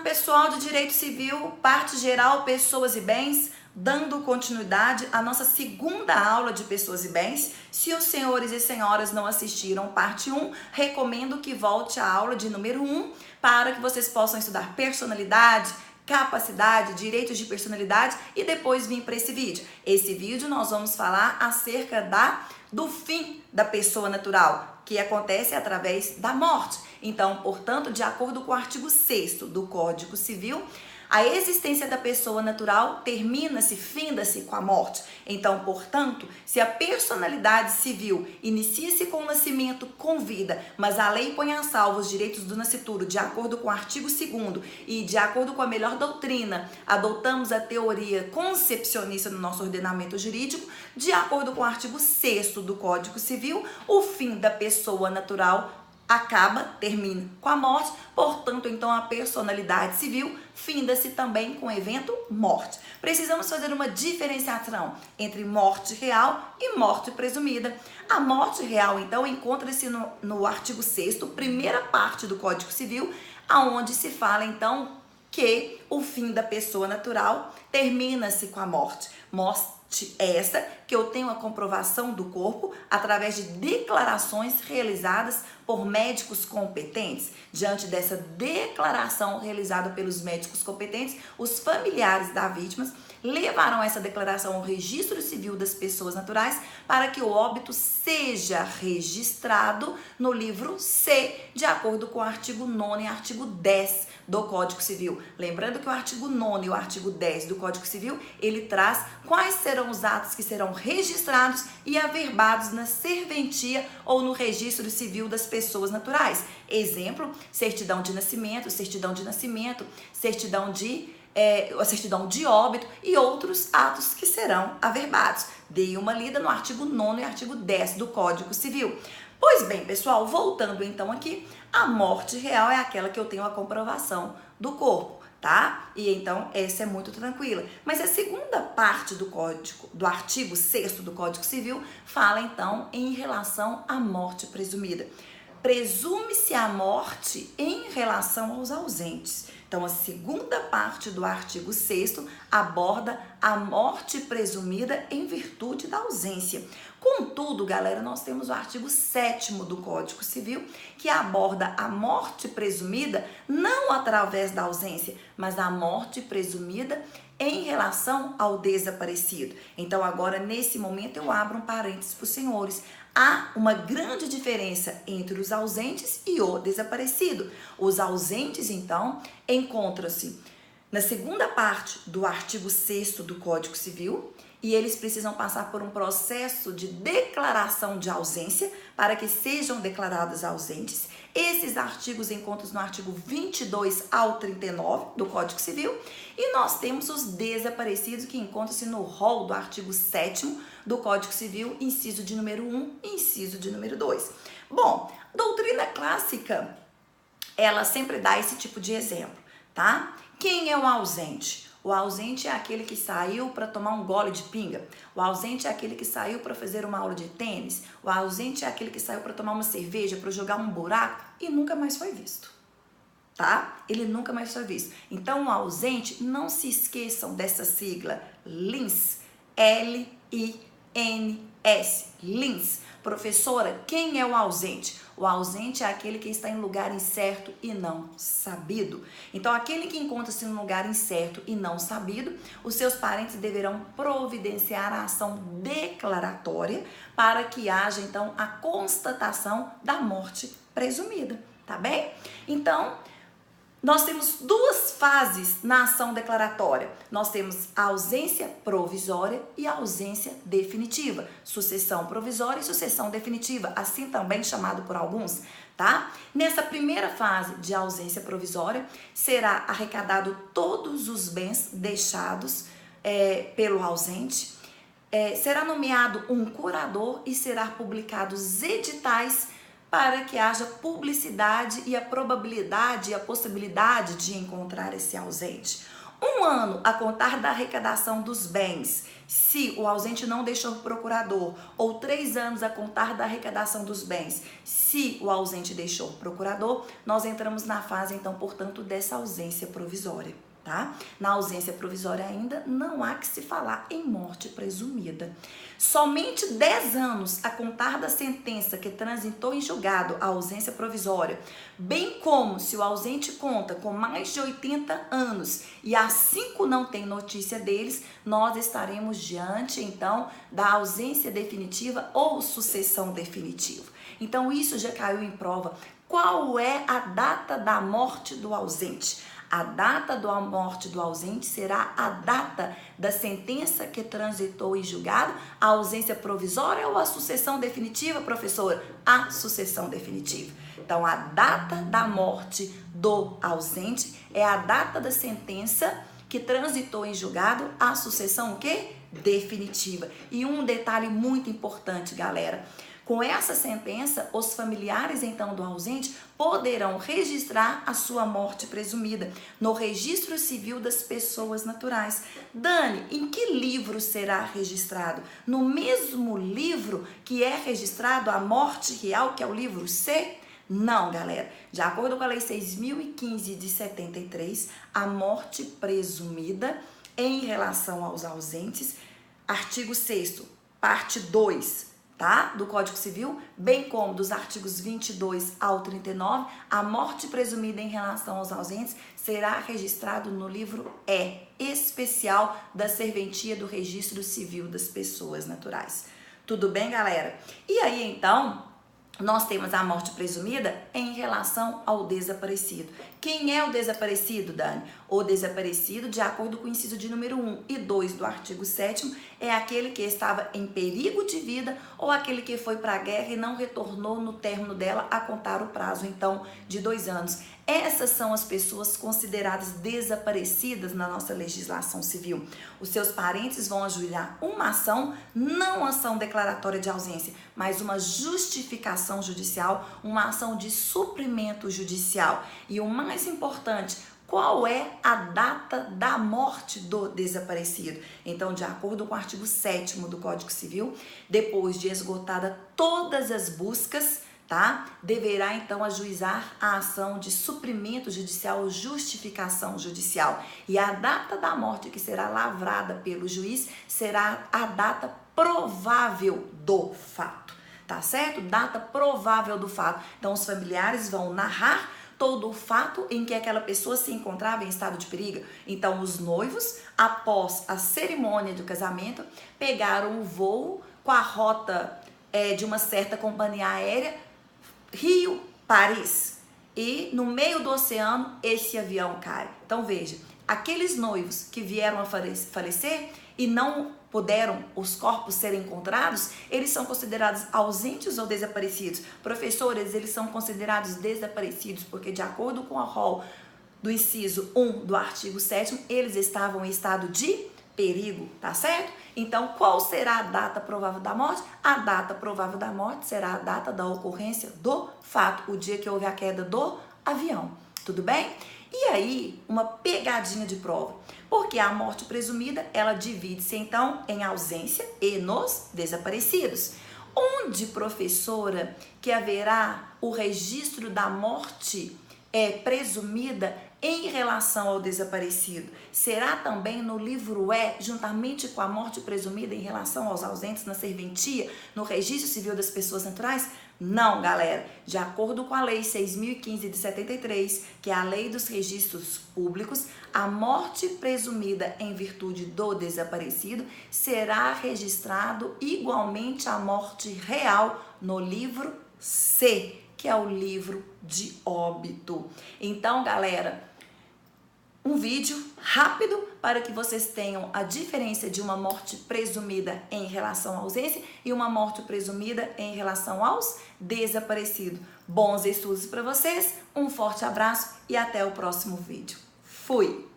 pessoal do Direito Civil, parte geral, pessoas e bens, dando continuidade à nossa segunda aula de pessoas e bens. Se os senhores e senhoras não assistiram parte 1, recomendo que volte à aula de número 1 para que vocês possam estudar personalidade, capacidade, direitos de personalidade e depois vir para esse vídeo. Esse vídeo nós vamos falar acerca do fim da pessoa natural, que acontece através da morte. Então, portanto, de acordo com o artigo 6º do Código Civil, a existência da pessoa natural termina-se, finda-se com a morte. Então, portanto, se a personalidade civil inicia-se com o nascimento, com vida, mas a lei põe a salvo os direitos do nascituro de acordo com o artigo 2º e de acordo com a melhor doutrina, adotamos a teoria concepcionista no nosso ordenamento jurídico, de acordo com o artigo 6º do Código Civil, o fim da pessoa natural termina com a morte, portanto, então a personalidade civil finda-se também com o evento morte. Precisamos fazer uma diferenciação entre morte real e morte presumida. A morte real, então, encontra-se no artigo 6º, primeira parte do Código Civil, aonde se fala, então, que o fim da pessoa natural termina-se com a morte. Morte essa que eu tenho a comprovação do corpo através de declarações realizadas por médicos competentes. Diante dessa declaração realizada pelos médicos competentes, os familiares da vítima levarão essa declaração ao registro civil das pessoas naturais para que o óbito seja registrado no livro C, de acordo com o artigo 9º e artigo 10 do Código Civil. Lembrando que o artigo 9º e o artigo 10 do Código Civil, ele traz quais serão os atos que serão registrados e averbados na serventia ou no registro civil das pessoas naturais. Exemplo, certidão de nascimento, certidão de óbito e outros atos que serão averbados. Dei uma lida no artigo 9º e artigo 10 do Código Civil. Pois bem, pessoal, voltando então aqui, a morte real é aquela que eu tenho a comprovação do corpo, tá? E então essa é muito tranquila. Mas a segunda parte do artigo 6º do Código Civil fala então em relação à morte presumida. Presume-se a morte em relação aos ausentes. Então, a segunda parte do artigo 6º aborda a morte presumida em virtude da ausência. Contudo, galera, nós temos o artigo 7º do Código Civil, que aborda a morte presumida não através da ausência, mas a morte presumida em relação ao desaparecido. Então, agora, nesse momento, eu abro um parênteses para os senhores. Há uma grande diferença entre os ausentes e o desaparecido. Os ausentes, então, encontram-se na segunda parte do artigo 6º do Código Civil e eles precisam passar por um processo de declaração de ausência para que sejam declarados ausentes. Esses artigos encontram-se no artigo 22 ao 39 do Código Civil e nós temos os desaparecidos que encontram-se no rol do artigo 7º do Código Civil, inciso de número 1 e inciso de número 2. Bom, doutrina clássica, ela sempre dá esse tipo de exemplo, tá? Quem é o ausente? O ausente é aquele que saiu para tomar um gole de pinga. O ausente é aquele que saiu para fazer uma aula de tênis. O ausente é aquele que saiu para tomar uma cerveja, para jogar um buraco e nunca mais foi visto. Tá? Ele nunca mais foi visto. Então, o ausente, não se esqueçam dessa sigla LINS, L-I-N-S, LINS. Professora, quem é o ausente? O ausente é aquele que está em lugar incerto e não sabido. Então, aquele que encontra-se em um lugar incerto e não sabido, os seus parentes deverão providenciar a ação declaratória para que haja, então, a constatação da morte presumida, tá bem? Então, nós temos duas fases na ação declaratória. Nós temos a ausência provisória e a ausência definitiva. Sucessão provisória e sucessão definitiva, assim também chamado por alguns, tá? Nessa primeira fase de ausência provisória, será arrecadado todos os bens deixados pelo ausente, será nomeado um curador e será publicados editais para que haja publicidade e a probabilidade e a possibilidade de encontrar esse ausente. Um ano a contar da arrecadação dos bens se o ausente não deixou o procurador, ou 3 anos a contar da arrecadação dos bens, se o ausente deixou o procurador, nós entramos na fase, então, portanto, dessa ausência provisória, tá? Na ausência provisória ainda não há que se falar em morte presumida. Somente 10 anos a contar da sentença que transitou em julgado a ausência provisória, bem como se o ausente conta com mais de 80 anos e há 5 não tem notícia deles, nós estaremos diante, então, da ausência definitiva ou sucessão definitiva. Então, isso já caiu em prova. Qual é a data da morte do ausente? A data da morte do ausente será a data da sentença que transitou em julgado, a ausência provisória ou a sucessão definitiva, professora? A sucessão definitiva. Então, a data da morte do ausente é a data da sentença que transitou em julgado, a sucessão o quê? Definitiva. E um detalhe muito importante, galera. Com essa sentença, os familiares, então, do ausente poderão registrar a sua morte presumida no Registro Civil das Pessoas Naturais. Dani, em que livro será registrado? No mesmo livro que é registrado a morte real, que é o livro C? Não, galera. De acordo com a Lei 6.015 de 73, a morte presumida em relação aos ausentes, artigo 6º, parte 2, tá? Do Código Civil, bem como dos artigos 22 ao 39, a morte presumida em relação aos ausentes será registrado no livro E, especial da Serventia do Registro Civil das Pessoas Naturais. Tudo bem, galera? E aí, então, nós temos a morte presumida em relação ao desaparecido. Quem é o desaparecido, Dani? O desaparecido, de acordo com o inciso de número 1 e 2 do artigo 7º, é aquele que estava em perigo de vida ou aquele que foi para a guerra e não retornou no término dela a contar o prazo, então, de 2 anos. Essas são as pessoas consideradas desaparecidas na nossa legislação civil. Os seus parentes vão ajuizar uma ação, não ação declaratória de ausência, mas uma justificação judicial, uma ação de suprimento judicial. E o mais importante, qual é a data da morte do desaparecido? Então, de acordo com o artigo 7º do Código Civil, depois de esgotada todas as buscas, tá? Deverá então ajuizar a ação de suprimento judicial ou justificação judicial. E a data da morte que será lavrada pelo juiz será a data provável do fato, tá certo? Data provável do fato. Então, os familiares vão narrar todo o fato em que aquela pessoa se encontrava em estado de perigo. Então, os noivos, após a cerimônia do casamento, pegaram o voo com a rota de uma certa companhia aérea, Rio-Paris. E no meio do oceano, esse avião cai. Então, veja, aqueles noivos que vieram a falecer e não puderam os corpos serem encontrados, eles são considerados ausentes ou desaparecidos? Professores, eles são considerados desaparecidos porque, de acordo com a rol do inciso 1 do artigo 7º, eles estavam em estado de perigo, tá certo? Então, qual será a data provável da morte? A data provável da morte será a data da ocorrência do fato, o dia que houve a queda do avião. Tudo bem? E aí, uma pegadinha de prova. Porque a morte presumida, ela divide-se então em ausência e nos desaparecidos. Onde, professora, que haverá o registro da morte presumida em relação ao desaparecido? Será também no livro E, juntamente com a morte presumida em relação aos ausentes na serventia, no Registro Civil das Pessoas Naturais? Não, galera. De acordo com a Lei 6.015 de 73, que é a Lei dos Registros Públicos, a morte presumida em virtude do desaparecido será registrado igualmente a morte real no livro C, que é o livro de óbito. Então, galera, um vídeo rápido para que vocês tenham a diferença de uma morte presumida em relação à ausência e uma morte presumida em relação aos desaparecidos. Bons estudos para vocês, um forte abraço e até o próximo vídeo. Fui!